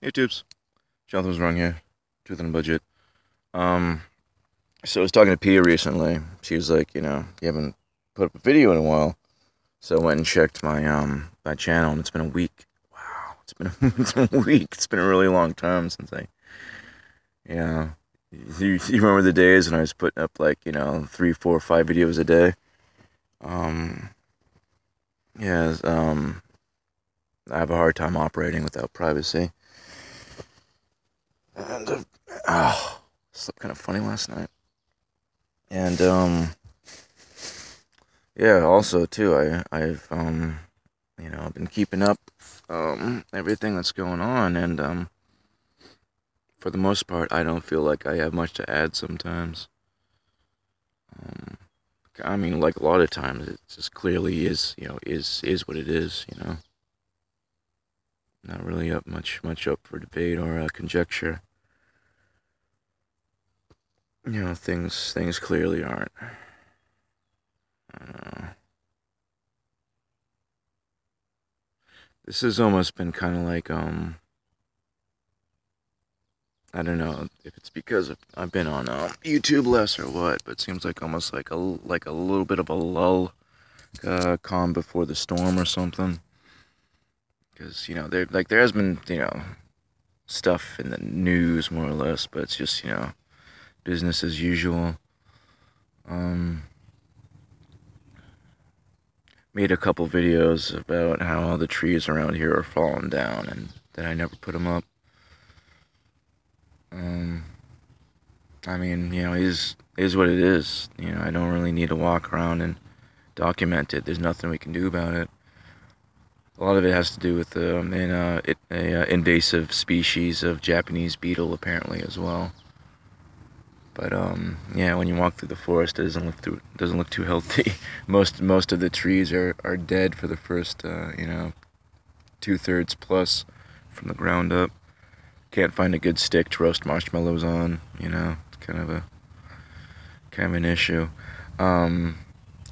Hey tubes, Jonathan was wrong here. Truth on a budget. So I was talking to Pia recently. She was like, you haven't put up a video in a while. So I went and checked my channel, and it's been a week. Wow, it's been a week. It's been a really long time since yeah. You remember the days when I was putting up like 3, 4, 5 videos a day? Um, yeah. I have a hard time operating without privacy. And slept kind of funny last night. And yeah, also too, I've been keeping up everything that's going on, and for the most part, I don't feel like I have much to add sometimes. I mean, like a lot of times, it just clearly is what it is. Not really up much up for debate or conjecture. Things clearly aren't. This has almost been kind of like I don't know if it's because I've been on YouTube less or what, but it seems like almost like a little bit of a lull, calm before the storm or something. Because there has been stuff in the news more or less, but it's just business as usual. Made a couple videos about how all the trees around here are falling down, and that I never put them up. I mean, is what it is. I don't really need to walk around and document it. There's nothing we can do about it. A lot of it has to do with the invasive species of Japanese beetle, apparently, as well. But yeah, when you walk through the forest, it doesn't look too healthy. Most of the trees are dead for the first 2/3 plus from the ground up. Can't find a good stick to roast marshmallows on. It's kind of an issue. Can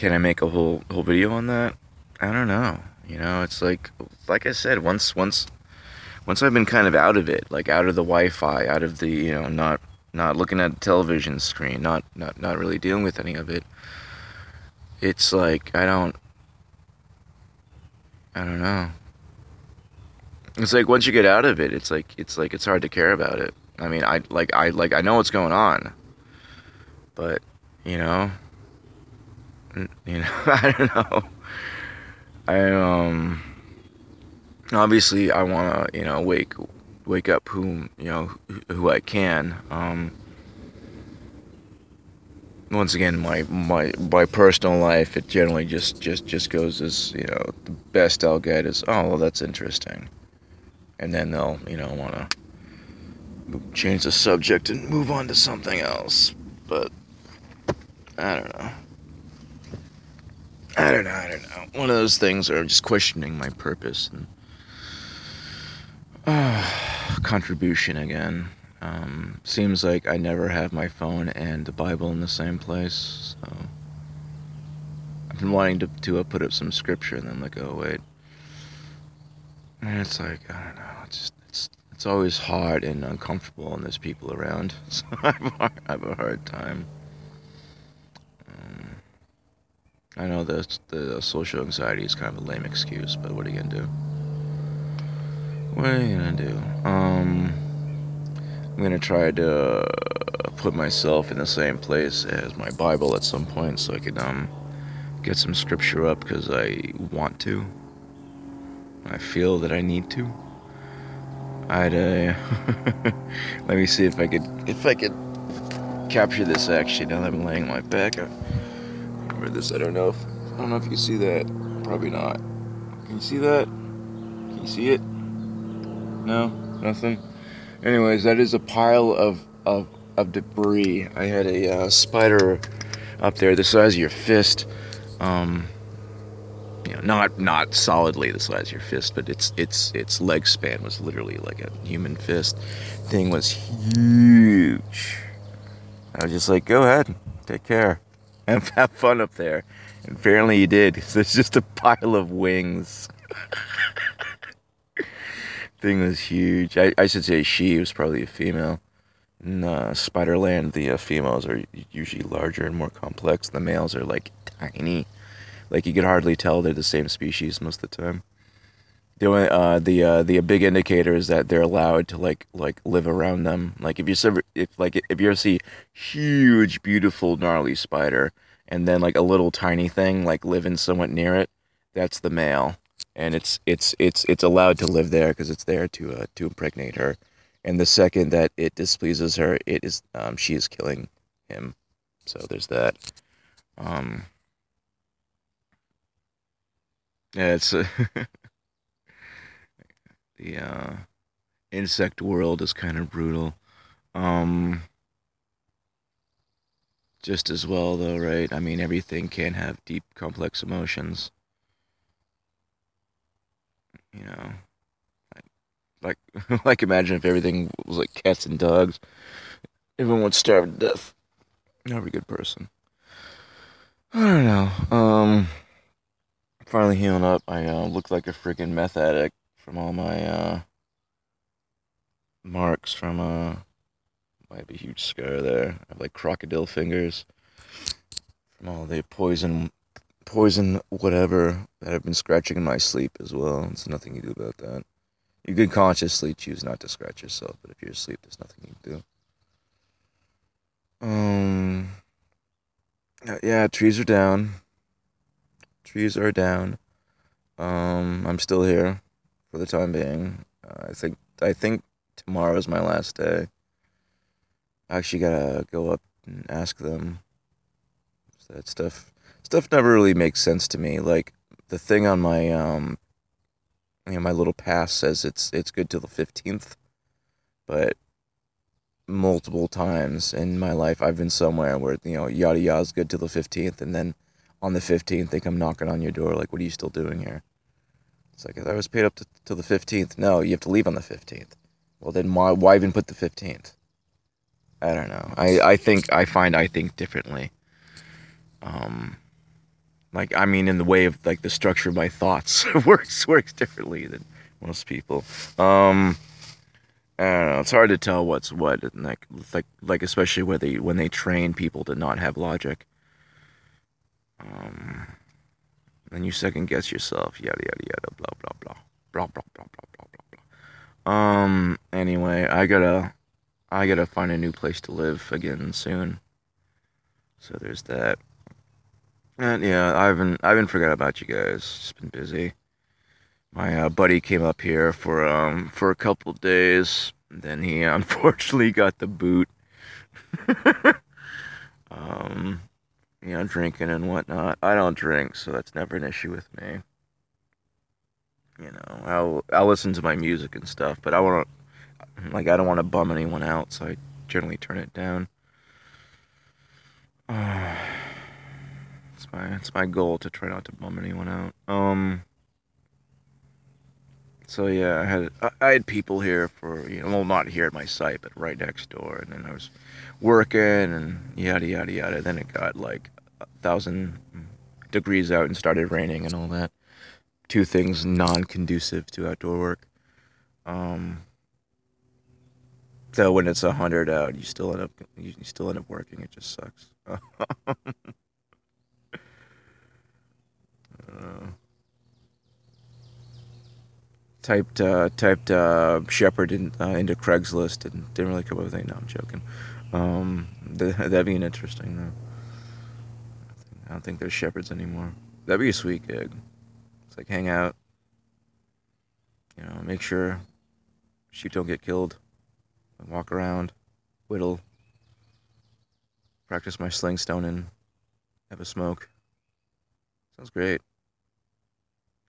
I make a whole video on that? I don't know. It's like I said, once I've been kind of out of it, like out of the Wi-Fi, out of the not looking at the television screen, not really dealing with any of it. It's like I don't know. It's like once you get out of it, it's hard to care about it. I mean, I know what's going on, but I don't know. I obviously I wanna wake up who I can. Once again, my personal life, it generally just goes as the best I'll get is, oh well, that's interesting, and then they'll want to change the subject and move on to something else. But I don't know. One of those things are just questioning my purpose and contribution again. Seems like I never have my phone and the Bible in the same place, so I've been wanting to put up some scripture, and then like, oh wait, and it's like, I don't know, it's always hard and uncomfortable when there's people around, so I have a hard time. I know the social anxiety is kind of a lame excuse, but what are you gonna do? What are you gonna do? I'm gonna try to put myself in the same place as my Bible at some point, so I can get some scripture up, because I want to. I feel that I need to. Let me see if I could capture this actually. Now that I'm laying on my back, this. I don't know if you see that. Probably not. Can you see that? Can you see it? No, nothing. Anyways, that is a pile of debris. I had a spider up there the size of your fist. Not solidly the size of your fist, but its leg span was literally like a human fist. Thing was huge. I was just like, go ahead, take care, and have fun up there. And apparently you did, because there's just a pile of wings. Thing was huge. I should say she was probably a female. In Spiderland, the females are usually larger and more complex. The males are like tiny. Like you could hardly tell they're the same species most of the time. The only the big indicator is that they're allowed to like live around them. Like if you ever see huge, beautiful, gnarly spider, and then like a little tiny thing like living somewhat near it, that's the male, and it's allowed to live there because it's there to impregnate her. And the second that it displeases her, it is she is killing him. So there's that. Um, yeah, it's the insect world is kind of brutal. Um, just as well though, right? I mean, everything can have deep, complex emotions. You know, like like imagine if everything was like cats and dogs. Everyone would starve to death. Every good person. I don't know. Finally healing up. I look like a freaking meth addict from all my marks from might be a huge scar there. I have like crocodile fingers from all the poison whatever that I've been scratching in my sleep as well. There's nothing you do about that. You can consciously choose not to scratch yourself, but if you're asleep, there's nothing you can do. Yeah, trees are down. Trees are down. I'm still here for the time being. I think tomorrow's my last day. I actually gotta go up and ask them. That stuff never really makes sense to me. Like the thing on my my little pass says it's good till the 15th, but multiple times in my life I've been somewhere where yada yada's good till the 15th, and then on the 15th they come knocking on your door like, what are you still doing here? It's like, I was paid up till the 15th. No, you have to leave on the 15th. Well, then why even put the 15th? I don't know. I think differently. Um, like, I mean, in the way of like the structure of my thoughts works differently than most people. I don't know. It's hard to tell what's what, and like especially when they train people to not have logic. Um, then you second guess yourself. Yada yada yada. Blah blah blah. Blah blah blah blah blah blah blah. Anyway, I gotta find a new place to live again soon. So there's that. And yeah, I haven't forgot about you guys. Just been busy. My buddy came up here for a couple days. Then he unfortunately got the boot. um, drinking and whatnot. I don't drink, so that's never an issue with me. I'll listen to my music and stuff, but I don't want to bum anyone out, so I generally turn it down. It's my goal to try not to bum anyone out. So yeah, I had people here for, well, not here at my site, but right next door, and then I was working and yada yada yada. Then it got like 1,000 degrees out and started raining and all that. Two things non-conducive to outdoor work. Um, so when it's 100 out, you still end up working. It just sucks. Uh, typed Shepherd into Craigslist and didn't really come up with anything. No, I'm joking. That'd be an interesting though. I don't think there's shepherds anymore. That'd be a sweet gig. It's like hang out, make sure sheep don't get killed, walk around, whittle, practice my sling stoning, have a smoke. Sounds great.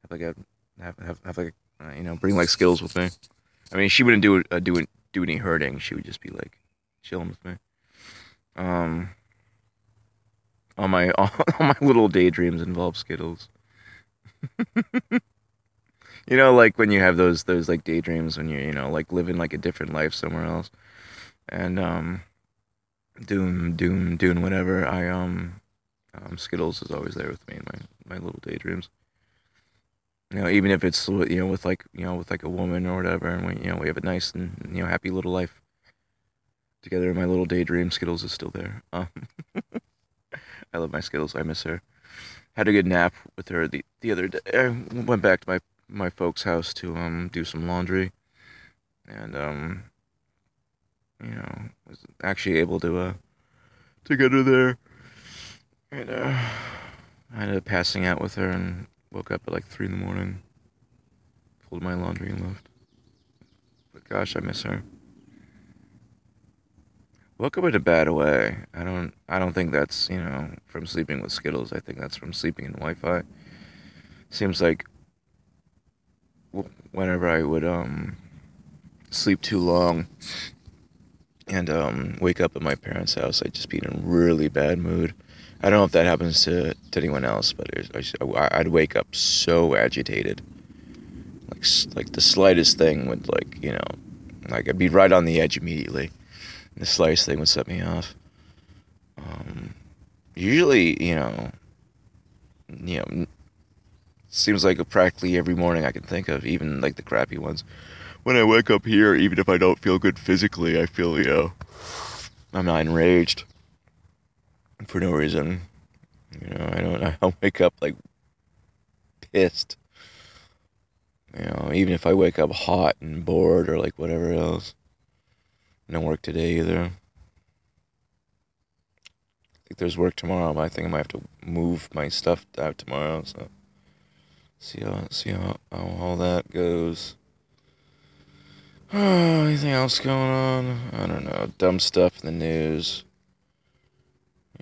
Have like have like bring like Skittles with me. I mean, she wouldn't do any hurting. She would just be like chilling with me. Um, all my little daydreams involve Skittles. Like when you have those like daydreams when you're like living like a different life somewhere else, and doing whatever. Skittles is always there with me in my little daydreams. Even if it's with like with like a woman or whatever, and we have a nice and happy little life together. My little daydream Skittles is still there. I love my Skittles. I miss her. Had a good nap with her the other day. I went back to my folks' house to do some laundry, and was actually able to get her there, and I ended up passing out with her and woke up at like 3 in the morning, folded my laundry and left. But gosh, I miss her. Woke up in a bad way. I don't think that's, from sleeping with Skittles. I think that's from sleeping in Wi-Fi. Seems like whenever I would sleep too long and wake up at my parents' house, I'd just be in a really bad mood. I don't know if that happens to anyone else, but I'd wake up so agitated. Like the slightest thing would like I'd be right on the edge immediately. The slightest thing would set me off. Usually, seems like practically every morning I can think of, even like the crappy ones. When I wake up here, even if I don't feel good physically, I feel, I'm not enraged for no reason. I don't wake up like pissed. Even if I wake up hot and bored or like whatever else. No work today either. I think there's work tomorrow, but I think I might have to move my stuff out tomorrow, so see how all that goes. Anything else going on? I don't know. Dumb stuff in the news.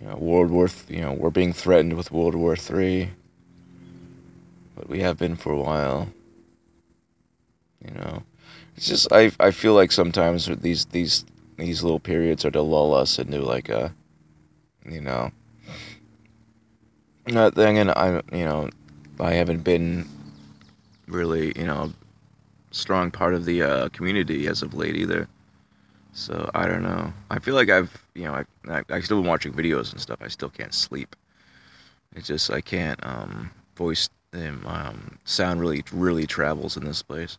We're being threatened with World War III. But we have been for a while. It's just I feel like sometimes these little periods are to lull us into like a not thing, and I haven't been really strong part of the community as of late either. So I don't know. I feel like I've I still been watching videos and stuff. I still can't sleep. It's just I can't voice sound really travels in this place.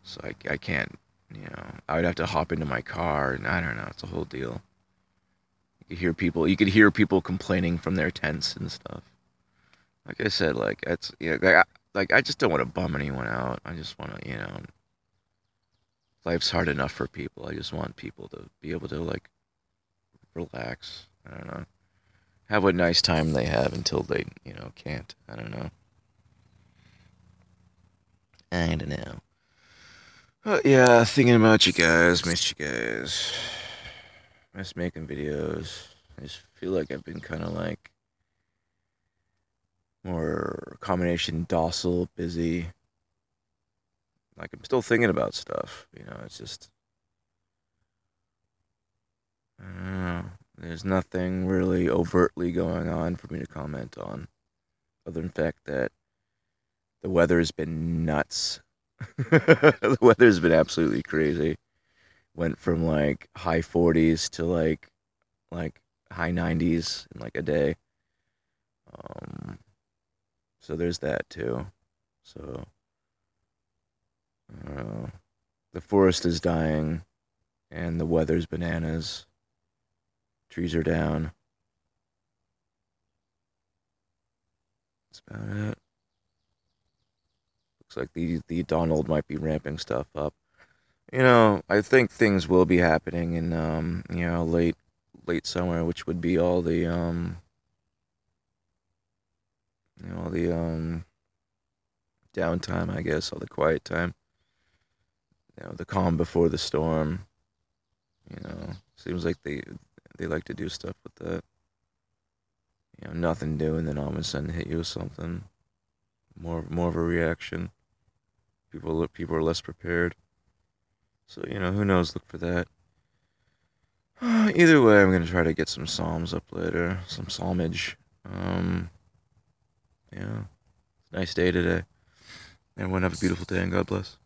So I can't, I would have to hop into my car, and I don't know, it's a whole deal. You could hear people complaining from their tents and stuff. Like I said, like it's I just don't want to bum anyone out. I just want to, life's hard enough for people. I just want people to be able to like relax. I don't know, have what nice time they have until they, can't. I don't know. I don't know. Yeah, thinking about you guys, missed you guys. Miss making videos. I just feel like I've been kind of like more combination docile, busy. Like I'm still thinking about stuff, it's just, I don't know. There's nothing really overtly going on for me to comment on, other than the fact that the weather's been nuts. The weather's been absolutely crazy. Went from like high 40s to like high 90s in like a day. So there's that too. So the forest is dying, and the weather's bananas. Trees are down. That's about it. Looks like the Donald might be ramping stuff up. I think things will be happening in late summer, which would be all the downtime, I guess, all the quiet time. The calm before the storm. Seems like they like to do stuff with that. Nothing doing, then all of a sudden hit you with something. More of a reaction. People are less prepared. So, who knows, look for that. Either way, I'm going to try to get some psalms up later. Some psalmage. Yeah. Nice day today. Everyone have a beautiful day, and God bless.